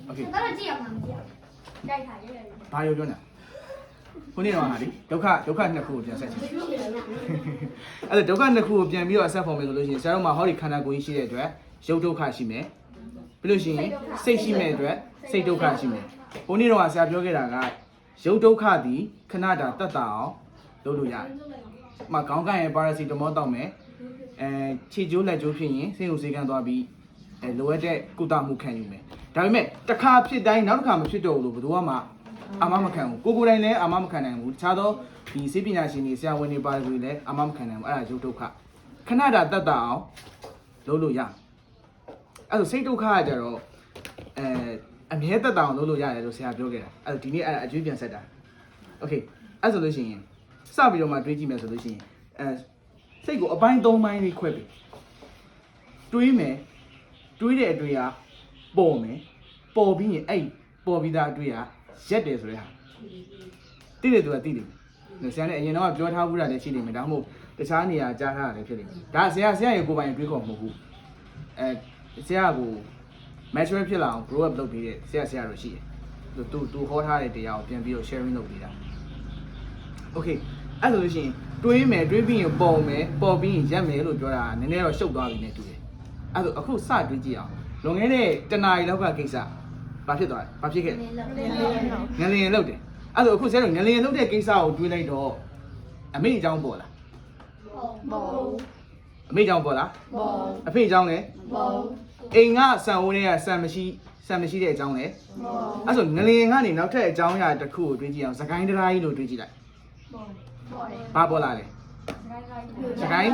Okay တော့ကြည့်အောင်မကြည့်အောင်ကြိုက်တာရေးတယ် ဘာပြောနေခုနေ့တော့ဟာလေဒုက္ခနှစ်ခုကိုပြန်ဆက်ချင်အဲ့ဒါဒုက္ခနှစ်ခုကိုပြန်ပြီးတော့အဆက်ဖော်မယ်ဆိုလို့ရှိရင်ဆရာတို့မှာဟောဒီခန္ဓာကိုယ်ကြီးရှိတဲ့အတွက်ရုပ်ဒုက္ခရှိမယ်ပြီးလို့ရှိရင်စိတ်ရှိမဲ့အတွက်စိတ်ဒုက္ခရှိမယ်ခုနေ့တော့ဆရာပြောခဲ့တာကရုပ်ဒုက္ခသည်ခဏတာတတ်တာအောင်လုပ်လို့ရတယ်။မှခေါင်းကိုင်းရဲ့ပါရာစီတမောတောက်မယ်ခြေကျိုးလက်ကျိုးဖြစ်ရင်စိတ်ကိုစေကန်းသွားပြီးလိုအပ်တဲ့ကုသမှုခံယူမယ်။ဒါပေမဲ့တစ်ခါဖြစ်တိုင်းနောက်တစ်ခါမဖြစ်တော့ဘူးလို့ဘယ်သူမှအာမမခံဘူးကိုတိုင်းလည်းအာမမခံနိုင်ဘူးတခြားသောဒီစေပညာရှင်တွေဆရာဝန်တွေပါတွေလည်းအာမမခံနိုင်ဘူးအဲ့ဒါရုပ်ဒုက္ခခဏတာတတ်တာအောင်လုပ်လို့ရအဲ့ဒါစိတ်ဒုက္ခကကြတော့အမြဲတတ်တာအောင်လုပ်လို့ရတယ်လို့ဆရာပြောခဲ့တာအဲ့ဒါဒီနေ့အဲ့ဒါအကျွေးပြန်ဆက်တာโอเคအဲ့ဆိုလို့ရှိရင်စပြီးတော့မှတွေးကြည့်မယ်ဆိုလို့ရှိရင်စိတ်ကိုအပိုင်း၃ပိုင်းလေးခွဲပြီးတွေးမယ်တွေးတဲ့အတွေ့အပေါ်မယ်ပေါ်ပြီးရင်အဲ့ပေါ်ပြီးသားအတွေ့အရက်တယ်ဆိုတဲ့ဟာတိတယ်သူကတိတယ်ဆရာနဲ့အရင်တော့ပြောထားဘူးတာလည်းရှိနေမယ်ဒါမှမဟုတ်တခြားနေရာကြားထားတာလည်းဖြစ်နေတယ်ဒါဆရာရဲ့ကိုယ်ပိုင်တွေးခေါ်မဟုတ်ဘူးဆရာကို mature ဖြစ်လာအောင် grow up လုပ်ပြီးတဲ့ဆရာတို့ရှိတယ်သူဟောထားတဲ့တရားကိုပြန်ပြီးတော့ sharing လုပ်ပေးတာ okay အဲ့ဆိုလို့ရှိရင်တွေးမယ်တွေးပြီးရင်ပေါ်မယ်ပေါ်ပြီးရင်ရက်မယ်လို့ပြောတာနည်းနည်းတော့ရှုပ်သွားပြီနဲ့တူတယ်အဲ့ဆိုအခုစတွေးကြည့်အောင်လွန်ခဲ့တဲ့တနာရီလောက်ကကိစ္စဘာဖြစ်သွားလဲဘာဖြစ်ခဲ့ငလျင်လောက်တယ်အဲ့ဆိုအခုဆရာတို့ငလျင်လောက်တဲ့ကိစ္စကိုတွေးလိုက်တော့အမေအကြောင်းပေါ်လားပေါ်အမေအကြောင်းပေါ်လားပေါ်အဖေအကြောင်းလည်းပေါ်အိမ်ကဆန်ဝင်းတွေကဆန်မရှိတဲ့အကြောင်းလည်းအဲ့ဆိုငလျင်ကနေနောက်ထပ်အကြောင်းအရာတစ်ခုကိုတွေးကြည့်အောင်စကိုင်းတရားကြီးလို့တွေးကြည့်လိုက်ဘာပေါ်လာလဲစကိုင်း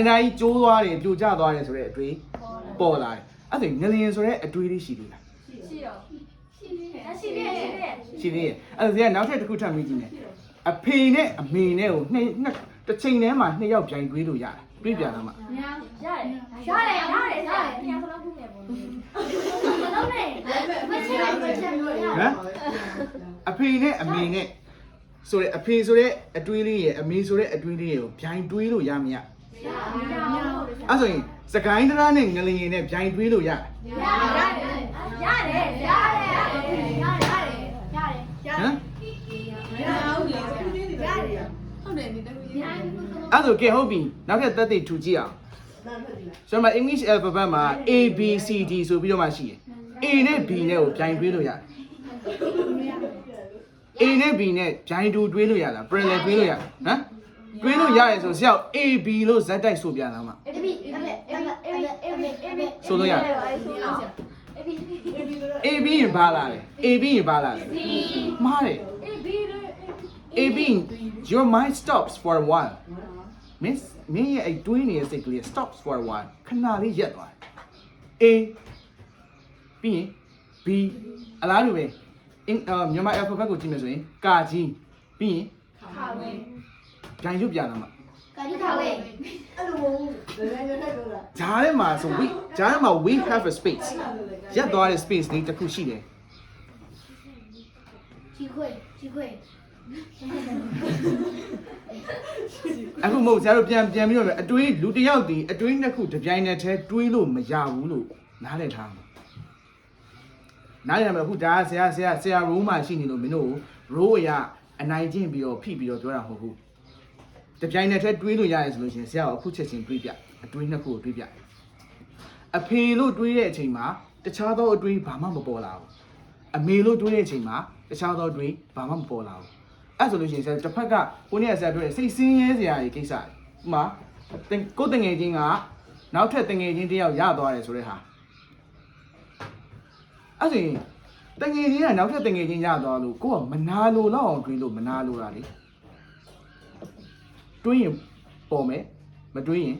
တရားကြီးကျိုးသွားတယ်ပြိုကျသွားတယ်ဆိုတဲ့အတွေးပေါ်လာတယ်အဲ့ဆိုငလျင်ဆိုတဲ့အတွေးလေးရှိသေးလားရှိသေးတယ်အဲ့ဒါနောက်ထပ်တစ်ခုထပ်မိကြည့်မယ်အဖေနဲ့အမေနဲ့ကိုနှစ်တစ်ချိန်တည်းမှာနှစ်ယောက်ပြိုင်တွေးလို့ရတာတွေးပြတာမှရတယ်ပြန်စလုံးခုနေပေါ့လုံးနေမချင်ဘူးချက်လို့ရဟမ်အဖေနဲ့အမေနဲ့ဆိုတဲ့အဖေဆိုတဲ့အတွေးလေးရဲ့အမေဆိုတဲ့အတွေးလေးကိုပြိုင်တွေးလို့ရမရအဲ့ဆိုရင်စကိုင်းတရားနဲ့ငလျင်နဲ့ပြိုင်တွေးလို့ရတယ်ဟမ်အဲ့ဆိုကဲဟုတ်ပြီနောက်ထပ်သက်သေထူကြည့်အောင်ဆိုတော့ English alphabet မှာ A B C D ဆိုပြီးတော့မှရှိတယ် A နဲ့ B နဲ့ကိုပြိုင်တွေးလို့ရတယ် A နဲ့ B နဲ့ပြိုင်တူတွေးလို့ရလား parallel တွေးလို့ရလားဟမ်တွေးလို့ရတယ်ဆိုဆရာ A B လို့ဇက်တိုက်ဆိုပြတာမှာဆိုလို့ရတယ် A B ရင်ဘာလာလဲ A B ရင်ဘာလာလဲမှားတယ် A B your mind stops for a while miss မင်းရဲ့အဲ့တွေးနေတဲ့စိတ်ကလေး stops for a while ခဏလေးရက်သွားတယ် A ပြီးရင် B အလားတူပဲမြန်မာ alphabet ကိုကြည့်မယ်ဆိုရင်ကာကြီးပြီးရင်ခါဝဲဂျိုင်ရုပ်ပြလာမှာကာကြီးခါဝဲအဲ့လိုမဟုတ်ဘူးဂျားထဲမှာဆို we have a space ရက်သွားတဲ့ space လေးတစ်ခုရှိတယ်ကြီးခွေအခုမဟုတ်ဆရာတို့ပြန်ပြီးတော့အတွေးလူတစ်ယောက်ဒီအတွေးနှစ်ခုတစ်ပြိုင်နက်တည်းတွေးလို့မရဘူးလို့နားလည်ထားမှာနားလည်ရမယ်အခုဒါဆရာရိုးမှရှိနေလို့မင်းတို့ရိုးအရာအနိုင်ကျင့်ပြီးတော့ဖိပြီးတော့ပြောတာမဟုတ်ဘူးတစ်ပြိုင်နက်တည်းတွေးလို့ရတယ်ဆိုလို့ရှိရင်ဆရာကအခုချက်ချင်းတွေးပြအတွေးနှစ်ခုကိုတွေးပြအဖေလို့တွေးတဲ့အချိန်မှာတခြားသောအတွေးဘာမှမပေါ်လာဘူးအမေလို့တွေးတဲ့အချိန်မှာတခြားသောအတွေးဘာမှမပေါ်လာဘူးအဲ့ဆိုလို့ရှိရင်ဆရာတစ်ဖက်ကကိုနေ့ကဆရာပြောတဲ့စိတ်ဆင်းရဲစရာတွေကိစ္စဥမာကိုတငယ်ချင်းကနောက်ထပ်တငယ်ချင်းတယောက်ရသွားတယ်ဆိုတဲ့ဟာအဲ့ဆိုရင်တငယ်ချင်းကနောက်ထပ်တငယ်ချင်းရသွားလို့ကိုကမနာလိုတော့အောင်တွေးလို့မနာလိုတာလေတွေးရင်ပေါ်မယ်မတွေးရင်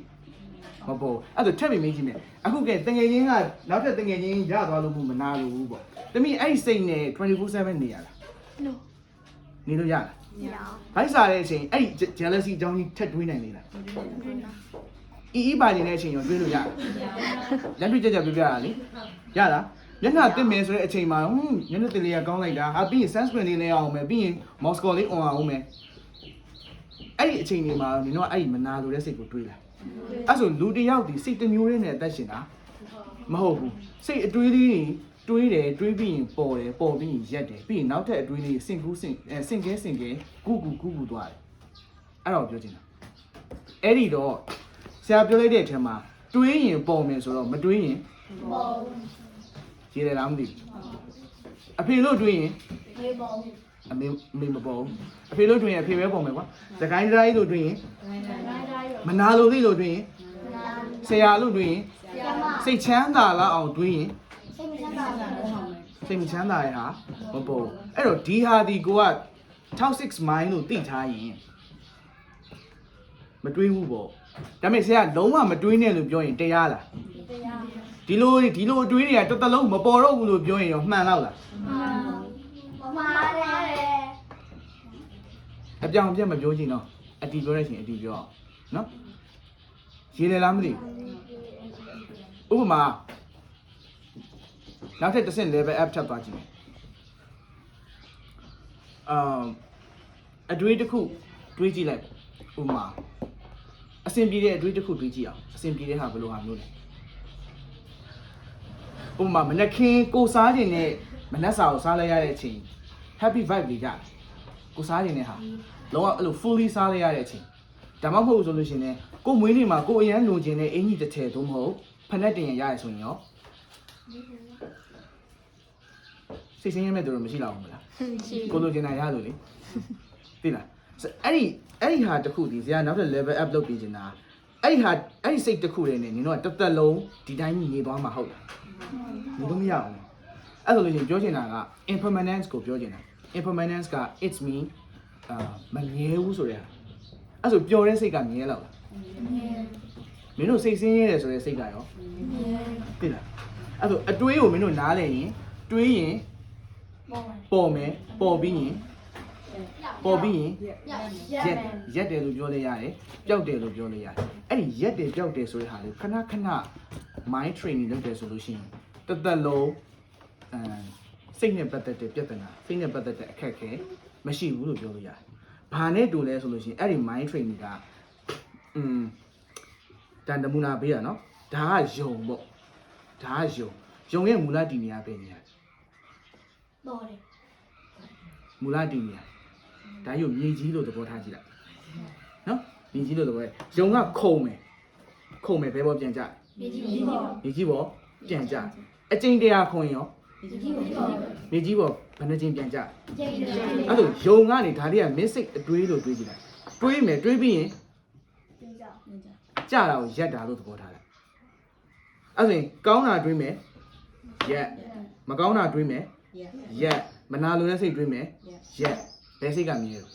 မပေါ်အဲ့ဒါထပ်ပြီးမေးကြည့်မယ်အခုကတငယ်ချင်းကနောက်ထပ်တငယ်ချင်းရသွားလို့မနာလိုဘူးပေါ့တမီးအဲ့စိတ်နဲ့24/7နေရလား no နေလို့ရလားမရဘိုက်စားတဲ့အချိန်အဲ့ jealousy အကြောင်းကြီးထက်တွေးနိုင်လေလားအီပါနေတဲ့အချိန်ရောတွေးလို့ရလားလက်တွေ့ကြကြပြောပြတာလေရလားမျက်နှာတစ်မယ်ဆိုတဲ့အချိန်မှာမျက်နှာတစ်လေးကကောင်းလိုက်တာဟာပြီးရင် sunscreen လေးလဲအောင်မယ်ပြီးရင် Moscow လေး on အောင်မယ်အဲ့ဒီအချိန်တွေမှာနင်တို့ကအဲ့ဒီမနာလိုတဲ့စိတ်ကိုတွေးလာအဲ့ဆိုလူတစ်ယောက်ဒီစိတ်တစ်မျိုးလေးနဲ့အသက်ရှင်တာမဟုတ်ဘူးစိတ်အတွေးလေး တွေးတယ်တွေးပြီးရင်ပေါ်တယ်ပေါ်ပြီးရင်ရက်တယ်ပြီးရင်နောက်ထပ်အတွေးလေးစင်ကဲကူးသွားတယ်အဲ့တော့ပြောချင်တာအဲ့ဒီတော့ဆရာပြောလိုက်တဲ့အထက်မှာတွေးရင်ပေါ်မယ်ဆိုတော့မတွေးရင်ပေါ်ရေးတယ်လားမသိဘူးအဖေလို့တွေးရင်မေပေါ် အမေမပေါ်ဘူးအဖေလို့တွေးရင်အဖေပဲပေါ်မယ်ကွာစကိုင်းတိုင်းလို့တွေးရင်မနာလို့သိလို့တွေးရင်ဆရာလို့တွေးရင်စိတ်ချမ်းသာလောက်အောင်တွေးရင်စိတ်မချမ်းသာရဟာမပေါ်ဘူးအဲ့တော့ဒီဟာဒီကိုက6 mind လို့သိထားရင်မတွေးဘူးပေါ့ဒါပေမဲ့ဆရာလုံးဝမတွေးနဲ့လို့ပြောရင်တရားလားဒီလိုအတွေးတွေကတစ်သလုံးမပေါ်တော့ဘူးလို့ပြောရင်ရောမှန်လောက်လားမှားတယ် အပြောင်ပြတ်မပြောချင်တော့အတီပြောရချင်းအတီပြောအောင်နော်ရေးလေလားမသိဘူးဥပမာနောက်ထပ်တစ်ဆင့် level up ထပ်သွားကြည့်မယ်အတွေးတစ်ခုတွေးကြည့်လိုက်ဥပမာအဆင်ပြေတဲ့အတွေးတစ်ခုတွေးကြည့်အောင်အဆင်ပြေတဲ့ဟာဘယ်လိုဟာမျိုးလဲဥပမာမနက်ခင်းကိုစားခြင်းနဲ့မနက်စာကိုစားလိုက်ရတဲ့အချိန် happy vibe တွေကြတယ်ကိုစားခြင်းနဲ့ဟာလုံးဝအဲ့လို fully စားလိုက်ရတဲ့အချိန်ဒါမှမဟုတ်ဆိုလို့ရှိရင်ကိုမွေးနေ့မှာကိုအရန်လိုချင်တဲ့အင်ကြီးတစ်ထည်သို့မဟုတ်ဖက်နဲ့တင်ရရရဆိုရင်ရောစိတ်ဆင်းရဲမဲ့သူတို့မရှိလောက်ဘူးမလားရှိကိုလိုချင်တာရလို့လေသိလားအဲ့ဒီဟာတစ်ခုဒီဇာနောက်ထပ် level up လုပ်ပြီးချင်တာအဲ့ဒီစိတ်တစ်ခုတည်းနဲ့နင်တို့ကတစ်သက်လုံးဒီတိုင်းကြီးနေသွားမှာဟုတ်လားနေလို့မရအောင်အဲ့လိုလို့ရှင်ပြောချင်တာက impermanence ကိုပြောချင်တာ impermanence က it's me မမြဲဘူးဆိုတဲ့အဲ့ဆိုပျော်တဲ့စိတ်ကမြဲလောက်လားမင်းတို့စိတ်ဆင်းရဲတယ်ဆိုတဲ့စိတ်ကရောသိလားအဲ့ဆိုအတွေးကိုမင်းတို့နားလည်ရင်တွေးရင်ပေါ်မယ်ပေါ်ပြီးရင်ရက်တယ်လို့ပြောလို့ရတယ်ပျောက်တယ်လို့ပြောလို့ရတယ်အဲ့ဒီရက်တယ်ပျောက်တယ်ဆိုတဲ့ဟာလေးခဏ mind training လုပ်တယ်ဆိုလို့ရှိရင်တစ်သက်လုံးစိတ်နဲ့ပတ်သက်တဲ့ပြဿနာစိတ်နဲ့ပတ်သက်တဲ့အခက်အခဲမရှိဘူးလို့ပြောလို့ရတယ်ဘာနဲ့တူလဲဆိုလို့ရှိရင်အဲ့ဒီ mind training ကတန်တမူနာပေးရနော်ဒါကယုံပေါ့ဒါကယုံရဲ့မူလတည်နေရပဲနေရပေါ်တယ်မူလတည်နေရဒါရုပ်မြေကြီးလို့သဘောထားကြည့်လိုက်နော်မြေကြီးလို့သဘောယုံကခုံမယ်ဘယ်ပေါ်ပြန်ကြမြေကြီးပေါ်ပြန်ကြအကျဉ်းတရားခုံရောမြေကြီးပေါ်ဘယ်နှကျဉ်ပြန်ကြအဲ့လိုယုံကနေဒါလေးက message အတွေးလို့တွေးကြည့်လိုက်တွေးမယ်တွေးပြီးရင်ကြတာကိုရက်တာလို့သဘောထားလိုက်အဲ့ဆိုရင်ကောင်းတာတွေးမယ်ရက်မကောင်းတာတွေးမယ်ရက်မနာလိုတဲ့စိတ်တွေးမယ်ရက်ဘယ်စိတ်ကမြဲလို့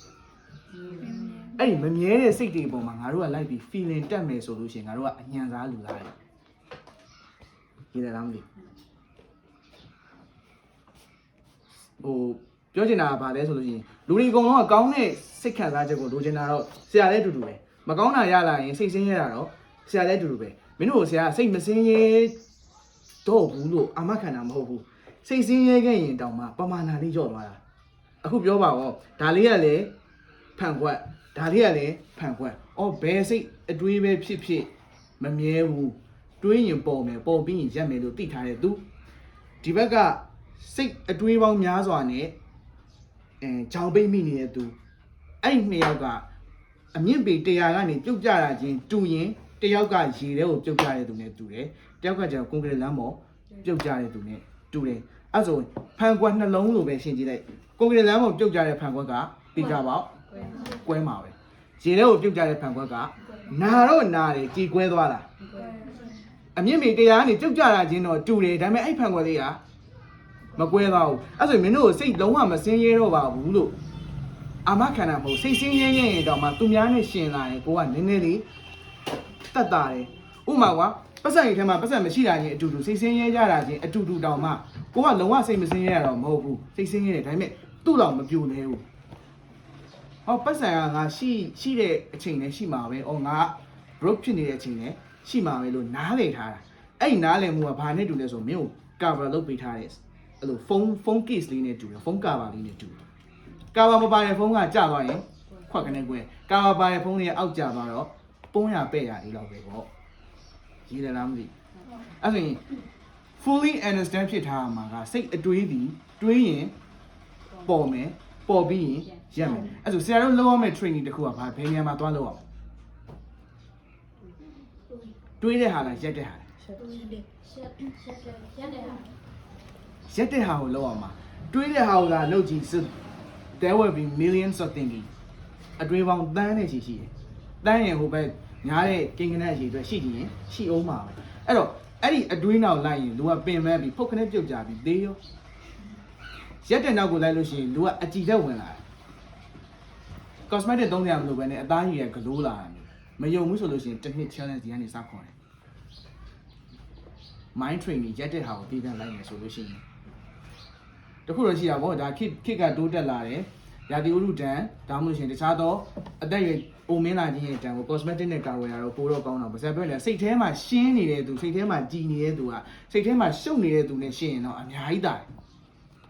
အဲ့ဒီမမြဲတဲ့စိတ်တွေအပေါ်မှာငါတို့ကလိုက်ပြီး feeling တက်မယ်ဆိုလို့ရှိရင်ငါတို့ကအညံစားလူသားတယ်ရေးတယ်လားမသိဟိုပြောချင်တာကဘာလဲဆိုလို့ရှိရင်လူတွေအကုန်လုံးကကောင်းတဲ့စိတ်ခံစားချက်ကိုလိုချင်တာတော့ဆရာလည်းအတူတူပဲမကောင်းတာရလာရင်စိတ်ဆင်းရဲတာတော့ဆရာလည်းအတူတူပဲမင်းတို့ဆရာစိတ်မဆင်းရဲတော့ဘူးလို့အာမခံတာမဟုတ်ဘူးစိတ်ဆင်းရဲခဲ့ရင်တောင်မှပမာဏလေးကျော့သွားတာအခုပြောပါဦးဒါလေးကလည်းဖန်ခွက်ဒါလေးကလည်းဖန်ခွက်ဘယ်စိတ်အတွေးပဲဖြစ်မမြဲဘူးတွေးရင်ပေါ်မယ်ပေါ်ပြီးရင်ရက်မယ်လို့သိထားတဲ့သူဒီဘက်ကစိတ်အတွေးပေါင်းများစွာနဲ့ဂျောင်ပိတ်မိနေတဲ့သူအဲ့ဒီနှစ်ယောက်ကအမြင့်ပေ100ကနေပြုတ်ကြတာချင်းတူရင်တယောက်ကရေထဲကိုပြုတ်ကြတဲ့သူနဲ့တူတယ်တယောက်ကကျတော့ကွန်ကရစ်လမ်းပေါ်ပြုတ်ကြတဲ့သူနဲ့တူတယ်အဲ့ဆိုဖန်ခွက်နှလုံးလိုပဲရှင်းကြည့်လိုက်ကွန်ကရစ်လမ်းပေါ်ပြုတ်ကြတဲ့ဖန်ခွက်ကတိကျပေါက်ကွဲမှာပဲရေထဲကိုပြုတ်ကြတဲ့ဖန်ခွက်ကနာတော့နာတယ်ကြေကွဲသွားတာအမြင့်ပေ100ကနေပြုတ်ကြတာချင်းတော့တူတယ်ဒါပေမဲ့အဲ့ဖန်ခွက်လေးကမကွဲသွားဘူးအဲ့ဆိုမင်းတို့စိတ်လုံးဝမစင်းရဲတော့ပါဘူးလို့အာမခံတာမဟုတ်စိတ်စင်းရဲရင်တော့မှသူများနဲ့ရှင်လာရင်ကိုကနည်းနည်းလေးတတ်တာတယ်ဥမာကွာပတ်စံရင်ထဲမှာပတ်စံမရှိတာချင်းအတူတူစိတ်စင်းရဲကြတာချင်းအတူတူတောင်မှကိုကလုံးဝစိတ်မစင်းရဲရတော့မဟုတ်ဘူးစိတ်စင်းရဲတယ်ဒါပေမဲ့သူ့တော့မပြိုလဲဘူးပတ်စံကငါရှိတဲ့အချိန်နဲ့ရှိမှာပဲငါ broke ဖြစ်နေတဲ့အချိန်နဲ့ရှိမှာပဲလို့နားလည်ထားတာအဲ့ဒီနားလည်မှုကဘာနဲ့တူလဲဆိုမင်းကို cover လုပ်ပေးထားတဲ့အဲ့လိုဖုန်း case လေးနဲ့တူတယ်ဖုန်း cover လေးနဲ့တူတယ် cover မပါတဲ့ဖုန်းကကျသွားရင်ခွက်ကနေကွဲ cover ပါတဲ့ဖုန်းလေးအောက်ကျသွားတော့ပုံးရပဲ့ရလေးတော့ပဲပေါ့ရေးတယ်လားမသိအဲ့ဆိုရင် fully understand ဖြစ်ထားမှာကစိတ်အတွေးပြီးတွေးရင်ပေါ်မယ်ပေါ်ပြီးရင်ရက်မယ်အဲ့ဆိုဆရာတို့လုပ်ရမယ့် training တစ်ခုကဘာဘယ်နေရာမှာသွားလုပ်အောင်တွေးတဲ့ဟာလားရက်တဲ့ဟာလားရက်တဲ့ဟာကိုလုပ်အောင်မှာတွေးတဲ့ဟာကိုလာလုပ်ကြည့် so there will be millions of thinking အတွေးပေါင်းတန်းနဲ့ရှိတယ်တန်းရင်ဟိုဘက်ညားတဲ့ကိန်းကနက်ရှိအတွက်ရှိကြည့်ရင်ရှိအောင်ပါပဲအဲ့တော့အဲ့ဒီအတွေးနောက်လိုက်ရင်လူကပင်မဲ့ပြီးဖုတ်ခနဲ့ပြုတ်ကြပြီးသေးရောရက်တဲ့နောက်ကိုလိုက်လို့ရှိရင်လူကအကြည်တက်ဝင်လာတယ် cosmetic သုံးရမလို့ပဲနဲ့အသားကြီးရဂလိုးလာတယ်မယုံဘူးဆိုလို့ရှိရင်တစ်နှစ် challenge ဒီကနေစခေါ်တယ် mind training ရက်တဲ့ဟာကိုပြီးပြန်လိုက်မယ်ဆိုလို့ရှိရင်တခုတော့ရှိတာပေါ့ဒါခေတ်ကတိုးတက်လာတယ်ရာသီဥတုတန်ဒါမှမဟုတ်ရှင်တခြားသောအသက်အရွယ်ပုံမင်းလာခြင်းရဲ့တန်ကို cosmetic နဲ့ကာဝယ်ရတော့ပိုတော့ကောင်းတော့ဗစက်ပြောတယ်စိတ်ထဲမှာရှင်းနေတဲ့သူစိတ်ထဲမှာကြည်နေတဲ့သူကစိတ်ထဲမှာရှုပ်နေတဲ့သူနဲ့ရှင်းရင်တော့အများကြီးတာ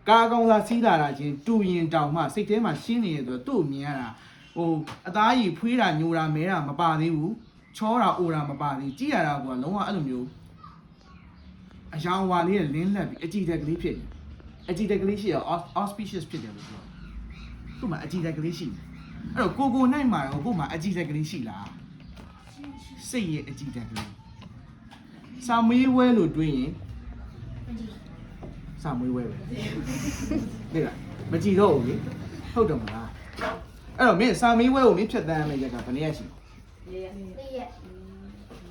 ကားကောင်းလားစီးလာတာချင်းတူရင်တောင်မှစိတ်ထဲမှာရှင်းနေတဲ့သူသူ့မြင်ရတာဟိုအသားကြီးဖွေးတာညိုတာမဲတာမပါသေးဘူးချောတာအိုတာမပါသေးကြည့်ရတာကလုံးဝအဲ့လိုမျိုးအယောင်ဝါလေးနဲ့လင်းလက်ပြီးအကြည့်တက်ကလေးဖြစ်နေအကြည့်တက်ကလေးရှိတော့ auspicious ဖြစ်တယ်လို့ပြောသူ့မှာအကြည့်တက်ကလေးရှိတယ်အဲ့တော့ကိုနိုင်မှာရောကို့မှာအကြည့်တက်ကလေးရှိလားစိတ်ရဲ့အကြည့်တက်ကလေးစာမေးဝဲလို့တွေးရင်စာမေးဝဲပဲသိလားမကြည့်တော့ဘူးလေဟုတ်တယ်မလားအဲ့တော့မင်းစာမေးဝဲကိုမင်းဖြတ်တန်းရမယ့်ရက်ကဘယ်နည်းရရှိ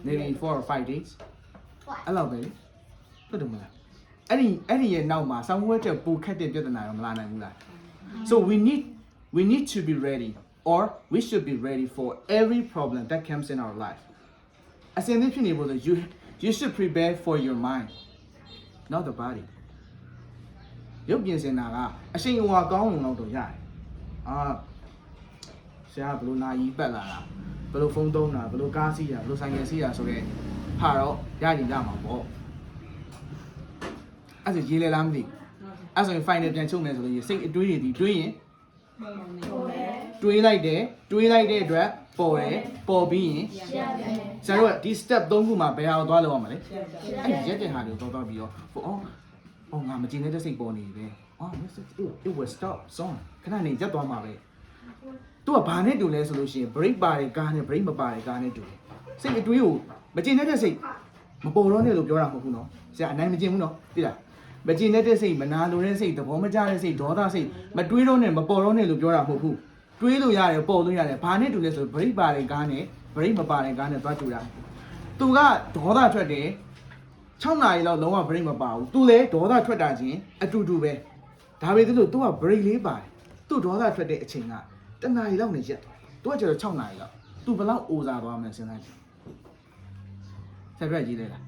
maybe 4 or 5 days အဲ့လောက်ပဲလေဟုတ်တယ်မလားအဲ့ဒီရဲ့နောက်မှာစာမေးဝဲချက်ပိုခက်တဲ့ပြဿနာရောမလာနိုင်ဘူးလား so we need to be ready or we should be ready for every problem that comes in our life as in this you should prepare for your mind not the body ရုပ်ပြင်စင်တာကအရှိန်အဝါကောင်းအောင်တော့ရတယ်ဆရာဘယ်လိုနာယီပတ်လာတာဘယ်လိုဖုန်းသုံးတာဘယ်လိုကားစီးတာဘယ်လိုဆိုင်ကယ်စီးတာဆိုတော့ဟာတော့ရရင်ရမှာပေါ့အဲ့ဒါရေးလဲလားမသိအဲ့ဆိုရင် final ပြန်ချုပ်မယ်ဆိုလို့စိတ်အတွေးတွေဒီတွေးရင်တွေးလိုက်တဲ့အတွက်ပေါ်တယ်ပေါ်ပြီးရင်ဆရာတို့ကဒီ step 3ခုမှာဘယ်ဟာကိုသွားလုပ်ရမှာလဲအဲ့ဒီရက်တဲ့ဟာတွေကိုသွားပြီးတော့အော်ငါမကျင်တဲ့စိတ်ပေါ်နေပြီပဲit will stop song ခဏနေရက်သွားမှာပဲသူကဘာနဲ့တူလဲဆိုလို့ရှိရင် break ပါတယ်ကားနဲ့ break မပါတယ်ကားနဲ့တူတယ်စိတ်အတွေးကိုမကျင်တဲ့စိတ်မပေါ်တော့နဲ့လို့ပြောတာမဟုတ်ဘူးနော်ဆရာအနိုင်မကျင်ဘူးနော်သိလားမကျင်တဲ့စိတ်မနာလိုတဲ့စိတ်သဘောမကျတဲ့စိတ်ဒေါသစိတ်မတွေးတော့နဲ့မပေါ်တော့နဲ့လို့ပြောတာမဟုတ်ဘူးတွေးလို့ရတယ်ပေါ်လို့ရတယ်ဘာနဲ့တူလဲဆို break ပါတယ်ကားနဲ့ break မပါတယ်ကားနဲ့သွားတူတာသူကဒေါသထွက်တယ်6နာရီလောက်လုံးဝ break မပါဘူးသူလည်းဒေါသထွက်တာချင်းအတူတူပဲဒါပေမဲ့သူက break လေးပါတယ်သူဒေါသထွက်တဲ့အချိန်ကတနာရီလောက်နေရက်သွားသူကကျတော့6နာရီလောက်သူဘယ်လောက်အိုစားသွားမလဲစဉ်းစားကြည့်ဆက်ပြကြည့်လိုက်လား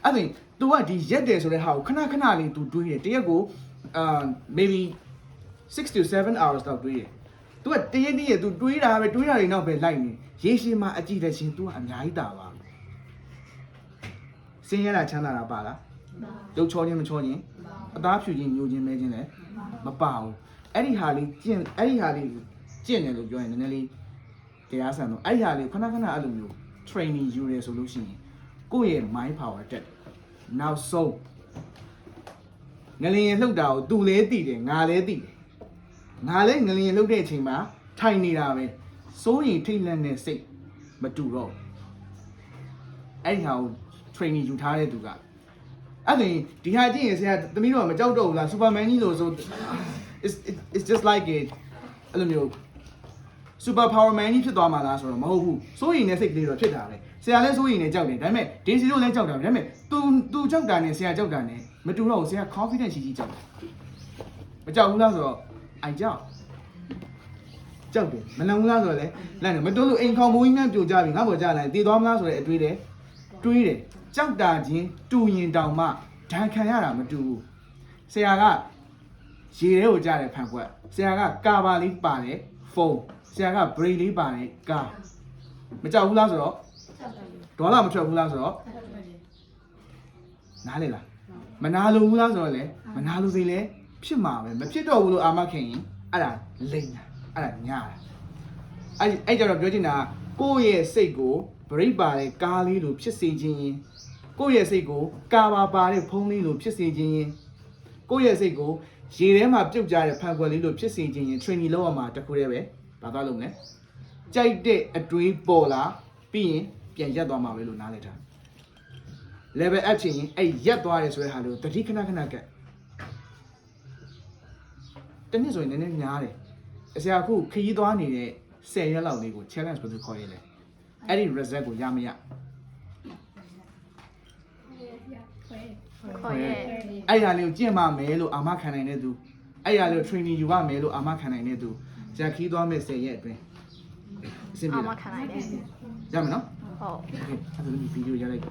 အဲ့ဒါ तू ကဒီရက်တယ်ဆိုတဲ့ဟာကိုခဏလေး तू တွေးတယ်တရက်ကိုmaybe 6 to 7 hours လောက်တွေးတယ် तू ကတရက် तू တွေးတာတွေနောက်ပဲလိုက်နေရေရှည်မှာအကြည့်တဲ့ရှင် तू ကအများကြီးတာပါစင်းရတာချမ်းသာတာပါလားရုပ်ချောခြင်းမချောခြင်းအသားဖြူခြင်းညိုခြင်းမဲခြင်းလည်းမပါဘူးအဲ့ဒီဟာလေးကျင့်တယ်လို့ပြောရင်နည်းနည်းလေးတရားဆန်တော့အဲ့ဒီဟာလေးခဏအဲ့လိုမျိုး training ယူရဲဆိုလို့ရှိရင်ကိုယ့်ရဲ့ mind power တက်နောက်ဆုံးငလျင်လှုပ်တာကိုသူလည်းသိတယ်ငါလည်းသိတယ်ငါလည်းငလျင်လှုပ်တဲ့အချိန်မှာထိုင်နေတာပဲစိုးရင်ထိတ်လန့်တဲ့စိတ်မတူတော့အဲ့ဒီဟာကို training ယူထားတဲ့သူကအဲ့ဒါဒီဟာကြည့်ရင်ဆရာသမီးတို့ကမကြောက်တော့ဘူးလား Superman ကြီးလို့ဆို it's just like it အဲ့လိုမျိုး super power man ကြီးဖြစ်သွားမှာလားဆိုတော့မဟုတ်ဘူးစိုးရင်တဲ့စိတ်ကလေးတော့ဖြစ်တာပဲဆရာလည်းစိုးရင်နဲ့ကြောက်တယ်ဒါပေမဲ့ဒေစီတို့လည်းကြောက်တာပဲဒါပေမဲ့ तू ကြောက်တာနဲ့ဆရာကြောက်တာနဲ့မတူတော့ဘူးဆရာ confidence ရှိကြောက်တယ်မကြောက်ဘူးလားဆိုတော့အိုင်ကြောက်တယ်မလန့်ဘူးလားဆိုတော့လေလန့်တယ်မတွန်းလို့အိမ်ခေါင်မိုးကြီးနဲ့ပြိုကြပြီငါ့ဘောကြလိုက်တည်သွားမလားဆိုတဲ့အတွေးတယ်ကြောက်တာချင်းတူရင်တောင်မှဒဏ်ခံရတာမတူဘူးဆရာကရေထဲကိုကြားတယ်ဖန်ခွက်ဆရာကကာဘာလေးပါတယ်ဖုန်းဆရာက brain လေးပါတယ်ကာမကြောက်ဘူးလားဆိုတော့ဒေါသမထွက်ဘူးလားဆိုတော့နားလေလားမနာလိုဘူးလားဆိုတော့လေမနာလိုစိတ်လဲဖြစ်မှာပဲမဖြစ်တော့ဘူးလို့အာမခင်ရင်အဲ့ဒါလိမ့်တာအဲ့ဒါညာတာအဲ့ကြတော့ပြောချင်တာကိုယ့်ရဲ့စိတ်ကို break ပါတဲ့ကားလေးလိုဖြစ်စေခြင်း ကိုယ့်ရဲ့စိတ်ကိုကာပါတဲ့ဖုံးလေးလိုဖြစ်စေခြင်းရင်ကိုယ့်ရဲ့စိတ်ကိုရေထဲမှာပြုတ်ကြတဲ့ဖန်ခွက်လေးလိုဖြစ်စေခြင်းရင် training လုပ်ရမှာတခုတည်းပဲဘာသာလုံးလဲကြိုက်တဲ့အတွေးပေါ်လာပြီးရင်ပြန်ရက်သွားမှာပဲလို့နားလည်ထား level up ချင်ရင်အဲ့ရက်သွားတယ်ဆိုတဲ့ဟာလို့တတိခဏခဏကတ်တနည်းဆိုရင်နည်းနည်းများတယ်အစရာအခုခရီးသွားနေတဲ့10ရက်လောက်လေးကို challenge ဘယ်လိုခေါ်ရလဲအဲ့ဒီ result ကိုရမရ ခေါ်ရဲ့ အဲ့ရလေးကိုကျင့်မှမယ်လို့အာမခံနိုင်တဲ့သူအဲ့ရလေးကို training ယူရမယ်လို့အာမခံနိုင်တဲ့သူဂျက်ခီးသွားမယ်10ရက်အတွင်းအဆင်ပြေ အာမ လား ခံလိုက်တယ် ရမယ်နော် ဟုတ် โอเคအဲ့ဒါလည်းဗီဒီယိုရလိုက်